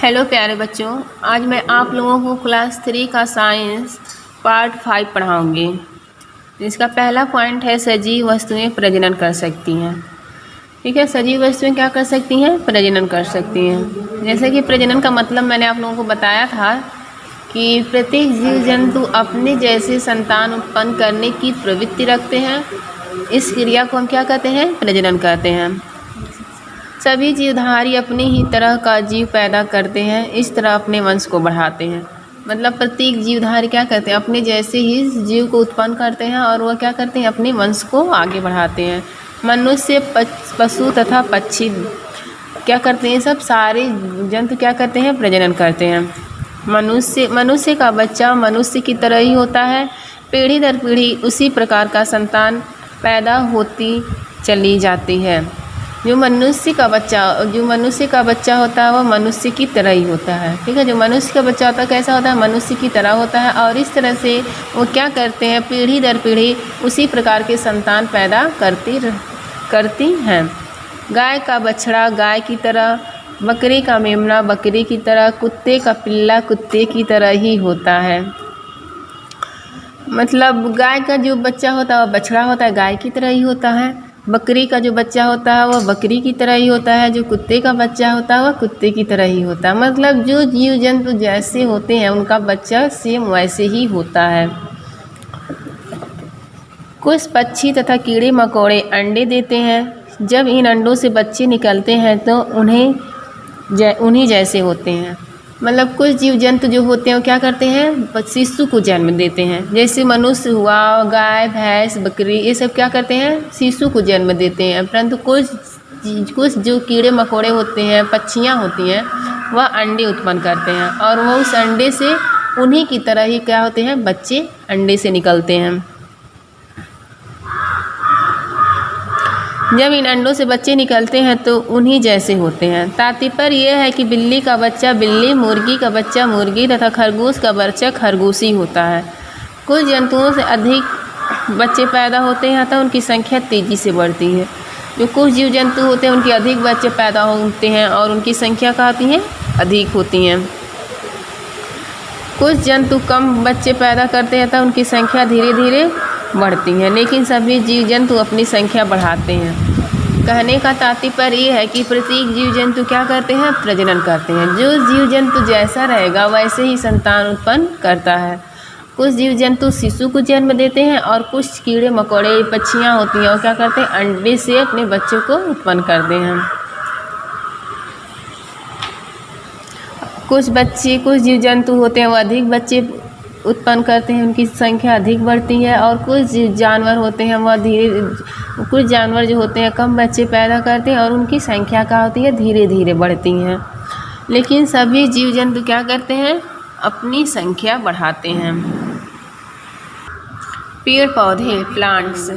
Hello प्यारे बच्चों, आज मैं आप लोगों को क्लास 3 का साइंस पार्ट 5 पढ़ाऊँगी। इसका पहला पॉइंट है सजीव वस्तुएं प्रजनन कर सकती हैं। ठीक है, सजीव वस्तुएं क्या कर सकती हैं? प्रजनन कर सकती हैं। जैसे कि प्रजनन का मतलब मैंने आप लोगों को बताया था कि प्रत्येक जीव जंतु अपने जैसे संतान उत्पन्न करने की प्रवृत्ति रखते हैं। इस क्रिया को हम क्या कहते हैं? प्रजनन कहते हैं। सभी जीवधारी अपनी ही तरह का जीव पैदा करते हैं, इस तरह अपने वंश को बढ़ाते हैं। मतलब प्रत्येक जीवधारी क्या करते हैं? अपने जैसे ही जीव को उत्पन्न करते हैं और वह क्या करते हैं? अपने वंश को आगे बढ़ाते हैं। मनुष्य, पशु तथा पक्षी क्या करते हैं? सब सारे जंतु क्या करते हैं? प्रजनन करते हैं। मनुष्य का बच्चा मनुष्य की तरह ही होता है। पीढ़ी दर पीढ़ी उसी प्रकार का संतान पैदा होती चली जाती है। जो मनुष्य का बच्चा होता है वह मनुष्य की तरह ही होता है। ठीक है, जो मनुष्य का बच्चा होता है कैसा होता है? मनुष्य की तरह होता है। और इस तरह से वो क्या करते हैं? पीढ़ी दर पीढ़ी उसी प्रकार के संतान पैदा करती हैं। गाय का बछड़ा गाय की तरह, बकरी का मेमना बकरी की तरह, कुत्ते का पिल्ला कुत्ते की तरह ही होता है। मतलब गाय का जो बच्चा होता है वह बछड़ा होता है, गाय की तरह ही होता है। बकरी का जो बच्चा होता है वह बकरी की तरह ही होता है। जो कुत्ते का बच्चा होता है वह कुत्ते की तरह ही होता है। मतलब जो जीव जंतु जैसे होते हैं उनका बच्चा सेम वैसे ही होता है। कुछ पक्षी तथा कीड़े मकोड़े अंडे देते हैं। जब इन अंडों से बच्चे निकलते हैं तो उन्हीं जैसे होते हैं। मतलब कुछ जीव जंतु जो होते हैं वो क्या करते हैं? शिशु को जन्म देते हैं। जैसे मनुष्य हुआ, गाय भैंस बकरी, ये सब क्या करते हैं? शिशु को जन्म देते हैं। परंतु कुछ जो कीड़े मकोड़े होते हैं, पक्षियाँ होती हैं, वह अंडे उत्पन्न करते हैं और वह उस अंडे से उन्हीं की तरह ही क्या होते हैं? बच्चे अंडे से निकलते हैं। जब इन अंडों से बच्चे निकलते हैं तो उन्हीं जैसे होते हैं। तात्पर्य यह है कि बिल्ली का बच्चा बिल्ली, मुर्गी का बच्चा मुर्गी तथा खरगोश का बच्चा खरगोशी होता है। कुछ जंतुओं से अधिक बच्चे पैदा होते हैं तो उनकी संख्या तेज़ी से बढ़ती है। जो कुछ जीव जंतु होते हैं उनके अधिक बच्चे पैदा होते हैं और उनकी संख्या क्या होती है? अधिक होती हैं। कुछ जंतु कम बच्चे पैदा करते हैं तो उनकी संख्या धीरे धीरे बढ़ती हैं, लेकिन सभी जीव जंतु अपनी संख्या बढ़ाते हैं। कहने का तात्पर्य ये है कि प्रत्येक जीव जंतु क्या करते हैं? प्रजनन करते हैं। जो जीव जंतु जैसा रहेगा वैसे ही संतान उत्पन्न करता है। कुछ जीव जंतु शिशु को जन्म देते हैं और कुछ कीड़े मकोड़े पक्षियाँ होती हैं वो क्या करते हैं? अंडे से अपने बच्चों को उत्पन्न करते हैं। कुछ जीव जंतु होते हैं वो अधिक बच्चे उत्पन्न करते हैं, उनकी संख्या अधिक बढ़ती है। और कुछ जानवर होते हैं कुछ जानवर जो होते हैं कम बच्चे पैदा करते हैं और उनकी संख्या क्या होती है? धीरे धीरे बढ़ती हैं। लेकिन सभी जीव जंतु क्या करते हैं? अपनी संख्या बढ़ाते हैं। पेड़ पौधे प्लांट्स।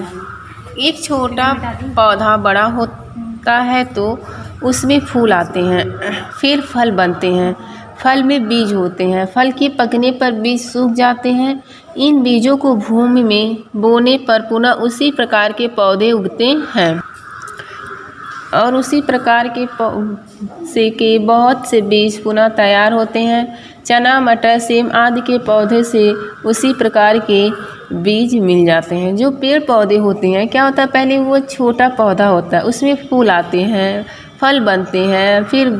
एक छोटा पौधा बड़ा होता है तो उसमें फूल आते हैं, फिर फल बनते हैं। फल में बीज होते हैं। फल के पकने पर बीज सूख जाते हैं। इन बीजों को भूमि में बोने पर पुनः उसी प्रकार के पौधे उगते हैं और उसी प्रकार के बहुत से बीज पुनः तैयार होते हैं। चना, मटर, सेम आदि के पौधे से उसी प्रकार के बीज मिल जाते हैं। जो पेड़ पौधे होते हैं क्या होता है? पहले वो छोटा पौधा होता है, उसमें फूल आते हैं, फल बनते हैं, फिर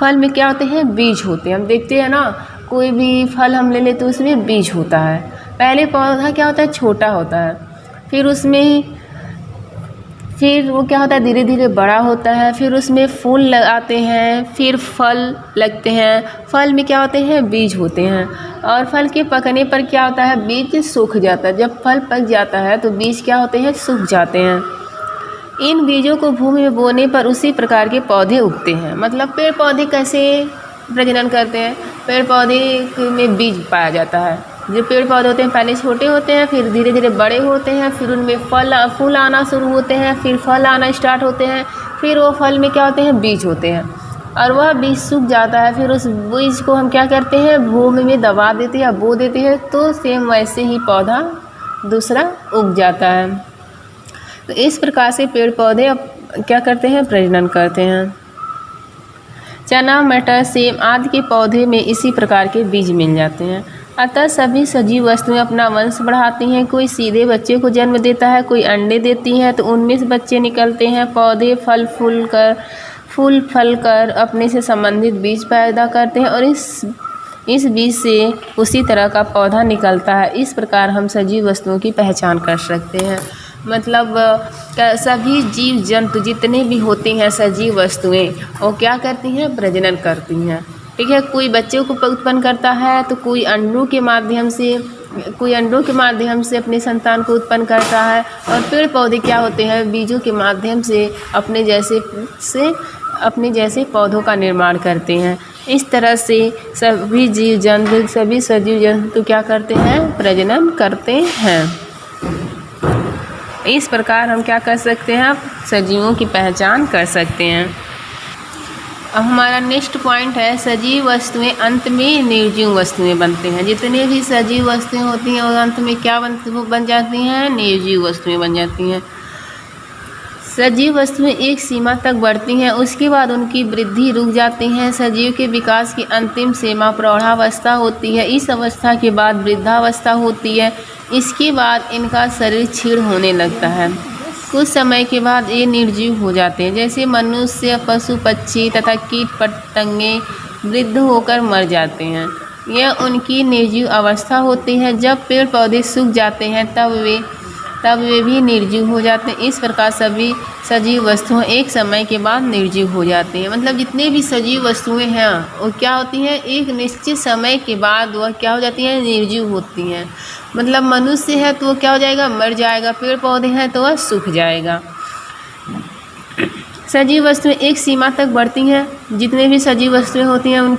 फल में क्या होते हैं? बीज होते हैं। हम देखते हैं ना, कोई भी फल हम ले लेते तो उसमें बीज होता है। पहले पौधा क्या होता है? छोटा होता है, फिर वो क्या होता है? धीरे धीरे बड़ा होता है, फिर उसमें फूल लगाते हैं, फिर फल लगते हैं। फल में क्या होते हैं? बीज होते हैं। और फल के पकने पर क्या होता है? बीज सूख जाता है। जब फल पक जाता है तो बीज क्या होते हैं? सूख जाते हैं। इन बीजों को भूमि में बोने पर उसी प्रकार के पौधे उगते हैं। मतलब पेड़ पौधे कैसे प्रजनन करते हैं? पेड़ पौधे में बीज पाया जाता है। जो पेड़ पौधे होते हैं पहले छोटे होते हैं, फिर धीरे धीरे बड़े होते हैं, फिर उनमें फूल आना शुरू होते हैं, फिर फल आना स्टार्ट होते हैं, फिर वो फल में क्या होते हैं? बीज होते हैं और वह बीज सूख जाता है। फिर उस बीज को हम क्या करते हैं? भूमि में दबा देते हैं या बो देते हैं, तो सेम वैसे ही पौधा दूसरा उग जाता है। तो इस प्रकार से पेड़ पौधे क्या करते हैं? प्रजनन करते हैं। चना, मटर, सेब आदि के पौधे में इसी प्रकार के बीज मिल जाते हैं। अतः सभी सजीव वस्तुएं अपना वंश बढ़ाती हैं। कोई सीधे बच्चे को जन्म देता है, कोई अंडे देती है, तो उनमें से बच्चे निकलते हैं। पौधे फल फल कर अपने से संबंधित बीज पैदा करते हैं और इस बीज से उसी तरह का पौधा निकलता है। इस प्रकार हम सजीव वस्तुओं की पहचान कर सकते हैं। मतलब सभी जीव जंतु जितने भी होते हैं सजीव वस्तुएं, वो क्या करती हैं? प्रजनन करती हैं। ठीक है, कोई बच्चों को उत्पन्न करता है, तो कोई अंडों के माध्यम से अपने संतान को उत्पन्न करता है। और पेड़ पौधे क्या होते हैं? बीजों के माध्यम से अपने जैसे पौधों का निर्माण करते हैं। इस तरह से सभी सजीव जंतु क्या करते हैं? प्रजनन करते हैं। इस प्रकार हम क्या कर सकते हैं? सजीवों की पहचान कर सकते हैं। अब हमारा नेक्स्ट पॉइंट है, सजीव वस्तुएं अंत में निर्जीव वस्तुएं बनते हैं। जितने भी सजीव वस्तुएं होती हैं वो अंत में क्या बन जाती हैं? निर्जीव वस्तुएं बन जाती हैं। सजीव वस्तुएं एक सीमा तक बढ़ती हैं, उसके बाद उनकी वृद्धि रुक जाती है। सजीव के विकास की अंतिम सीमा प्रौढ़ावस्था होती है। इस अवस्था के बाद वृद्धावस्था होती है। इसके बाद इनका शरीर क्षीण होने लगता है। कुछ समय के बाद ये निर्जीव हो जाते हैं। जैसे मनुष्य, पशु पक्षी तथा कीट पतंगे वृद्ध होकर मर जाते हैं। यह उनकी निर्जीव अवस्था होती है। जब पेड़ पौधे सूख जाते हैं तब वे भी निर्जीव हो जाते हैं। इस प्रकार सभी सजीव वस्तुएं एक समय के बाद निर्जीव हो जाती हैं। मतलब जितने भी सजीव वस्तुएं हैं वो क्या होती हैं? एक निश्चित समय के बाद वह क्या हो जाती हैं? निर्जीव होती हैं। मतलब मनुष्य है तो वो क्या हो जाएगा? मर जाएगा। पेड़ पौधे हैं तो वह सूख जाएगा। सजीव वस्तुएं एक सीमा तक बढ़ती हैं। जितने भी सजीव वस्तुएं होती हैं उन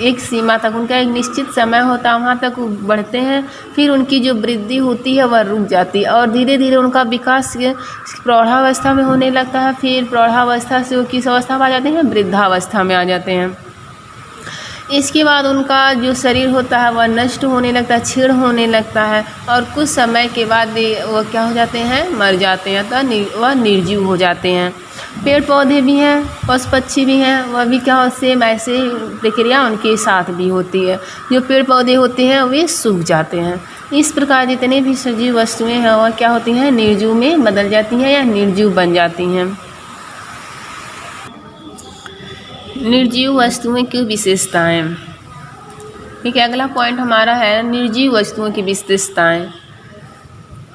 एक सीमा तक, उनका एक निश्चित समय होता है, वहाँ तक बढ़ते हैं। फिर उनकी जो वृद्धि होती है वह रुक जाती है और धीरे धीरे उनका विकास प्रौढ़ावस्था में होने लगता है। फिर प्रौढ़ावस्था से वो किस अवस्था में आ जाते हैं? वृद्धावस्था में आ जाते हैं। इसके बाद उनका जो शरीर होता है वह नष्ट होने लगता है, क्षीण होने लगता है और कुछ समय के बाद वो क्या हो जाते हैं? मर जाते हैं, तो वह निर्जीव हो जाते हैं। पेड़ पौधे भी हैं, पशु पक्षी भी हैं, वह भी क्या सेम ऐसे प्रक्रिया उनके साथ भी होती है। जो पेड़ पौधे होते हैं वे सूख जाते हैं। इस प्रकार जितने भी सजीव वस्तुएं हैं वह क्या होती हैं? निर्जीव में बदल जाती हैं या निर्जीव बन जाती हैं। निर्जीव वस्तुओं की विशेषताएं। ठीक है, अगला पॉइंट हमारा है निर्जीव वस्तुओं की विशेषताएं।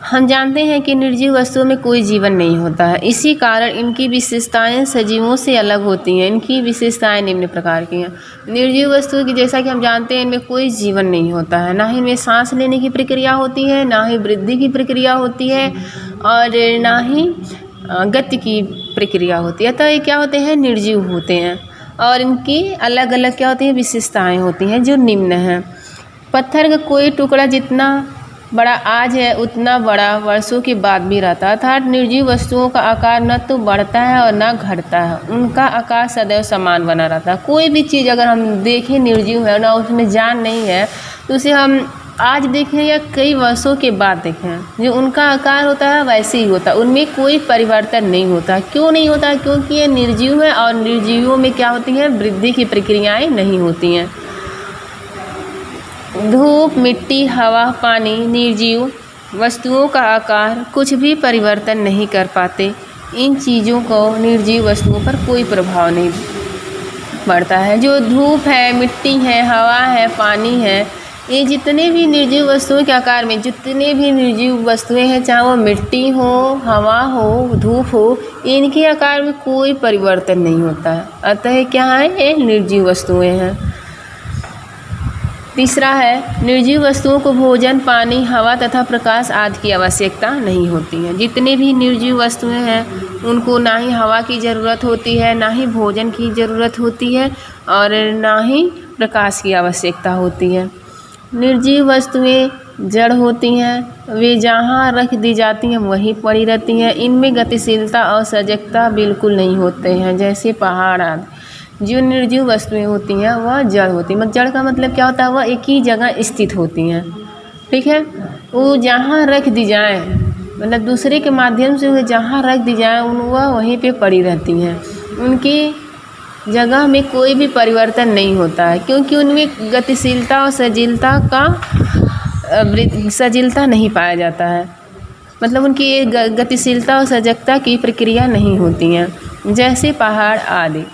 हम जानते हैं कि निर्जीव वस्तुओं में कोई जीवन नहीं होता है। इसी कारण इनकी विशेषताएं सजीवों से अलग होती हैं। इनकी विशेषताएं निम्न प्रकार की हैं। निर्जीव वस्तुओं की, जैसा कि हम जानते हैं, इनमें कोई जीवन नहीं होता है। ना ही इनमें सांस लेने की प्रक्रिया होती है, ना ही वृद्धि की प्रक्रिया होती है और ना ही गति की प्रक्रिया होती है। अतः ये क्या होते हैं? निर्जीव होते हैं। और इनकी अलग अलग क्या होती हैं? विशेषताएँ होती हैं जो निम्न हैं। पत्थर का कोई टुकड़ा जितना बड़ा आज है उतना बड़ा वर्षों के बाद भी रहता है। अर्थात निर्जीव वस्तुओं का आकार न तो बढ़ता है और न घटता है, उनका आकार सदैव समान बना रहता है। कोई भी चीज़ अगर हम देखें निर्जीव है ना, उसमें जान नहीं है, तो उसे हम आज देखें या कई वर्षों के बाद देखें, जो उनका आकार होता है वैसे ही होता है, उनमें कोई परिवर्तन नहीं होता। क्यों नहीं होता? क्योंकि ये निर्जीव है और निर्जीवों में क्या होती हैं? वृद्धि की प्रक्रियाएँ नहीं होती हैं। धूप, मिट्टी, हवा, पानी निर्जीव वस्तुओं का आकार कुछ भी परिवर्तन नहीं कर पाते। इन चीज़ों को निर्जीव वस्तुओं पर कोई प्रभाव नहीं पड़ता है। जो धूप है, मिट्टी है, हवा है, पानी है, ये जितने भी निर्जीव वस्तुओं के आकार में जितने भी निर्जीव वस्तुएं हैं, चाहे वो मिट्टी हो, हवा हो, धूप हो, इनके आकार में कोई परिवर्तन नहीं होता है। अतः क्या है? ये निर्जीव वस्तुएं हैं। तीसरा है, निर्जीव वस्तुओं को भोजन, पानी, हवा तथा प्रकाश आदि की आवश्यकता नहीं होती है। जितने भी निर्जीव वस्तुएं हैं उनको ना ही हवा की ज़रूरत होती है, ना ही भोजन की ज़रूरत होती है और ना ही प्रकाश की आवश्यकता होती है। निर्जीव वस्तुएं जड़ होती हैं, वे जहाँ रख दी जाती हैं वहीं पड़ी रहती हैं। इनमें गतिशीलता और सजगता बिल्कुल नहीं होते हैं, जैसे पहाड़ आदि। जो निर्जीव वस्तुएं होती हैं वह जड़ होती हैं। जड़ का मतलब क्या होता है? वह एक ही जगह स्थित होती हैं। ठीक है, वो जहाँ रख दी जाए, मतलब दूसरे के माध्यम से वह जहाँ रख दी जाए वह वहीं पे पड़ी रहती हैं। उनकी जगह में कोई भी परिवर्तन नहीं होता है, क्योंकि उनमें गतिशीलता और सजीलता नहीं पाया जाता है। मतलब उनकी ये गतिशीलता और सजगता की प्रक्रिया नहीं होती हैं, जैसे पहाड़ आदि।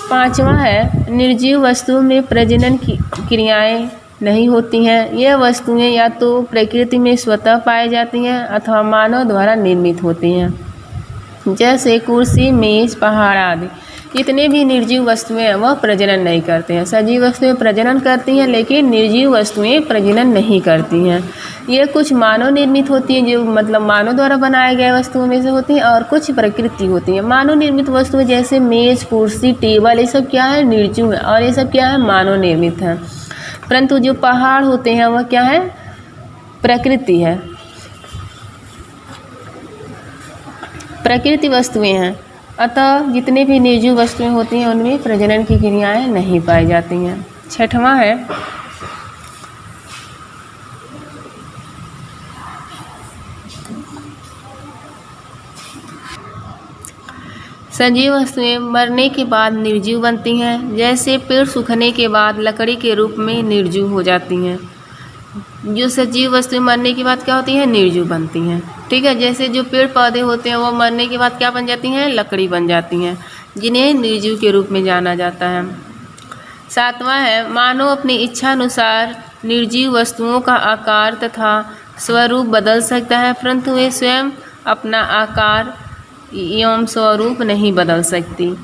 पांचवा है निर्जीव वस्तुओं में प्रजनन की क्रियाएं नहीं होती हैं। यह वस्तुएं या तो प्रकृति में स्वतः पाई जाती हैं अथवा मानव द्वारा निर्मित होती हैं, जैसे कुर्सी, मेज, पहाड़ आदि। जितने भी निर्जीव वस्तुएं हैं वह प्रजनन नहीं करते हैं। सजीव वस्तुएं प्रजनन करती हैं, लेकिन निर्जीव वस्तुएं प्रजनन नहीं करती हैं। ये कुछ मानव निर्मित होती हैं, जो मतलब मानव द्वारा बनाए गए वस्तुओं में से होती हैं, और कुछ प्रकृति होती हैं। मानव निर्मित वस्तुएं जैसे मेज, कुर्सी, टेबल, ये सब क्या है, निर्जीव है, और ये सब क्या है, मानव निर्मित है। परंतु जो पहाड़ होते हैं वह क्या है, प्रकृति है, प्रकृति वस्तुएं हैं। अतः जितने भी निर्जीव वस्तुएं होती हैं उनमें प्रजनन की क्रियाएं नहीं पाई जाती हैं। छठवां है सजीव वस्तुएं मरने के बाद निर्जीव बनती हैं, जैसे पेड़ सूखने के बाद लकड़ी के रूप में निर्जीव हो जाती हैं। जो सजीव वस्तुएं मरने के बाद क्या होती हैं, निर्जीव बनती हैं। ठीक है, जैसे जो पेड़ पौधे होते हैं वो मरने के बाद क्या बन जाती हैं, लकड़ी बन जाती हैं, जिन्हें निर्जीव के रूप में जाना जाता है। सातवां है मानव अपनी इच्छा अनुसार निर्जीव वस्तुओं का आकार तथा स्वरूप बदल सकता है, परंतु वे स्वयं अपना आकार एवं स्वरूप नहीं बदल सकती।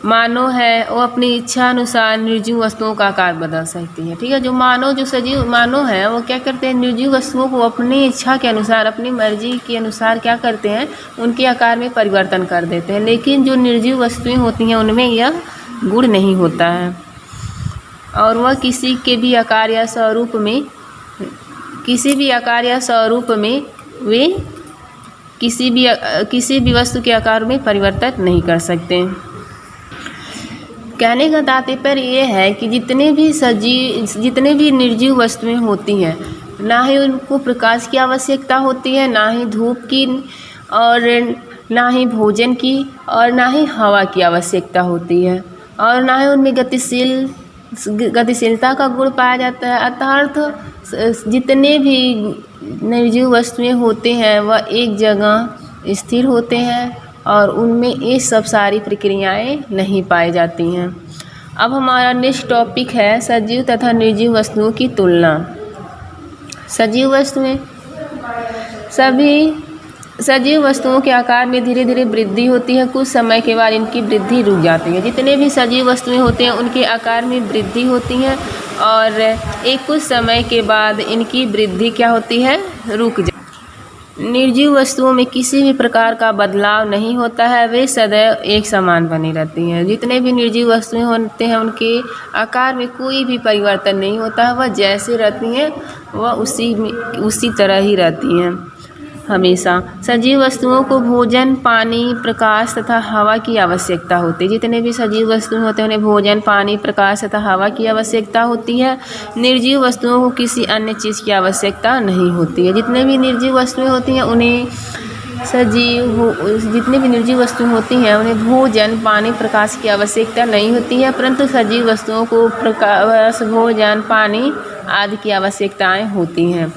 मानव है वो अपनी इच्छा अनुसार निर्जीव वस्तुओं का आकार बदल सकती है। ठीक है, जो सजीव मानव है वो क्या करते हैं, निर्जीव वस्तुओं को अपनी इच्छा के अनुसार, अपनी मर्जी के अनुसार क्या करते हैं, उनके आकार में परिवर्तन कर देते हैं। लेकिन जो निर्जीव वस्तुएं होती हैं उनमें यह गुण नहीं होता है, और वह किसी के भी आकार या स्वरूप में वे किसी भी वस्तु के आकार में परिवर्तन नहीं कर सकते। कहने का तात्पर्य ये है कि जितने भी निर्जीव वस्तुएं होती हैं, ना ही उनको प्रकाश की आवश्यकता होती है, ना ही धूप की, और ना ही भोजन की, और ना ही हवा की आवश्यकता होती है, और ना ही उनमें गतिशीलता का गुण पाया जाता है। अर्थात जितने भी निर्जीव वस्तुएं होते हैं वह एक जगह स्थिर होते हैं, और उनमें ये सब सारी प्रक्रियाएं नहीं पाई जाती हैं। अब हमारा नेक्स्ट टॉपिक है सजीव तथा निर्जीव वस्तुओं की तुलना। सजीव वस्तुएं, सभी सजीव वस्तुओं के आकार में धीरे धीरे वृद्धि होती है, कुछ समय के बाद इनकी वृद्धि रुक जाती है। जितने भी सजीव वस्तुएं होते हैं उनके आकार में वृद्धि होती है, और एक कुछ समय के बाद इनकी वृद्धि क्या होती है, रुक जाती है। निर्जीव वस्तुओं में किसी भी प्रकार का बदलाव नहीं होता है, वे सदैव एक समान बनी रहती हैं। जितने भी निर्जीव वस्तुएं होते हैं उनके आकार में कोई भी परिवर्तन नहीं होता है, वह जैसे रहती हैं वह उसी तरह ही रहती हैं हमेशा। सजीव वस्तुओं को भोजन, पानी, प्रकाश तथा हवा की आवश्यकता होती है। जितने भी सजीव वस्तुएं होते हैं उन्हें भोजन, पानी, प्रकाश तथा हवा की आवश्यकता होती है। निर्जीव वस्तुओं को किसी अन्य चीज़ की आवश्यकता नहीं होती है। जितने भी निर्जीव वस्तुएं होती हैं उन्हें उन्हें भोजन, पानी, प्रकाश की आवश्यकता नहीं होती है, परंतु सजीव वस्तुओं को प्रकाश, भोजन, पानी आदि की आवश्यकताएँ होती हैं।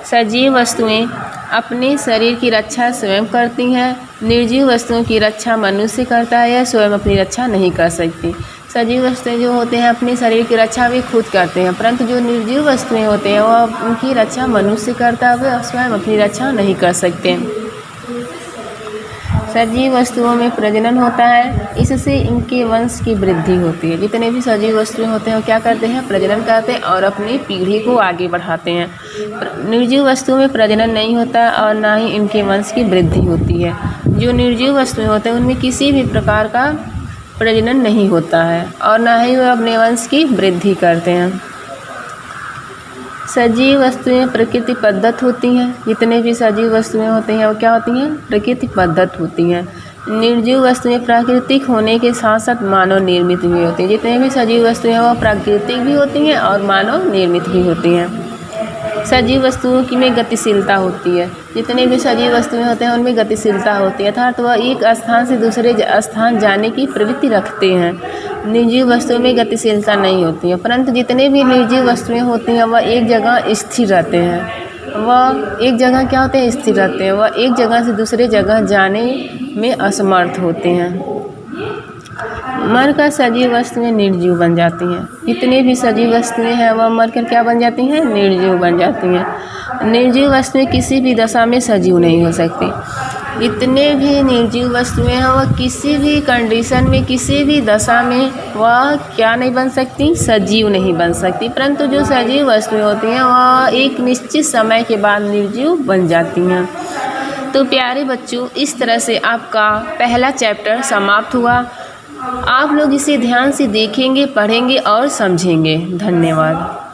सजीव वस्तुएं अपने शरीर की रक्षा स्वयं करती हैं। निर्जीव वस्तुओं की रक्षा मनुष्य करता है, यह स्वयं अपनी रक्षा नहीं कर सकती। सजीव वस्तुएं जो होते हैं अपने शरीर की रक्षा वे खुद करते हैं, परंतु जो निर्जीव वस्तुएं होते हैं वह उनकी रक्षा मनुष्य करता है, वे स्वयं अपनी रक्षा नहीं कर सकते। सजीव वस्तुओं में प्रजनन होता है, इससे इनके वंश की वृद्धि होती है। जितने भी सजीव वस्तुएं होते हैं वो क्या करते हैं, प्रजनन करते हैं और अपनी पीढ़ी को आगे बढ़ाते हैं। निर्जीव वस्तुओं में प्रजनन नहीं होता और ना ही इनके वंश की वृद्धि होती है। जो निर्जीव वस्तुएं होते हैं उनमें किसी भी प्रकार का प्रजनन नहीं होता है और ना ही वह अपने वंश की वृद्धि करते हैं। सजीव वस्तुएं प्रकृति पद्धत होती हैं। जितने भी सजीव वस्तुएं होते हैं वो क्या होती हैं, प्रकृति पद्धत होती हैं। निर्जीव वस्तुएं प्राकृतिक होने के साथ साथ मानव निर्मित भी होती हैं। जितने भी सजीव वस्तुएं हैं वो प्राकृतिक भी होती हैं और मानव निर्मित भी होती हैं। सजीव वस्तुओं की में गतिशीलता होती है। जितने भी सजीव वस्तुएं होते हैं उनमें गतिशीलता होती है, अर्थात वह एक स्थान से दूसरे स्थान जाने की प्रवृत्ति रखते हैं। निर्जीव वस्तुओं में गतिशीलता नहीं होती है, परंतु जितने भी निर्जीव वस्तुएं होती हैं वह एक जगह स्थिर रहते हैं। वह एक जगह क्या होते हैं, स्थिर रहते हैं। वह एक जगह से दूसरे जगह जाने में असमर्थ होते हैं। मरकर सजीव वस्तुएं निर्जीव बन जाती हैं। जितने भी सजीव वस्तुएं हैं वह मरकर क्या बन जाती हैं, निर्जीव बन जाती हैं। निर्जीव वस्तुएं किसी भी दशा में सजीव नहीं हो सकती। जितने भी निर्जीव वस्तुएं हैं वह किसी भी कंडीशन में, किसी भी दशा में वह क्या नहीं बन सकती, सजीव नहीं बन सकती। परंतु जो सजीव वस्तुएं होती हैं वह एक निश्चित समय के बाद निर्जीव बन जाती हैं। तो प्यारे बच्चों, इस तरह से आपका पहला चैप्टर समाप्त हुआ। आप लोग इसे ध्यान से देखेंगे, पढ़ेंगे और समझेंगे। धन्यवाद।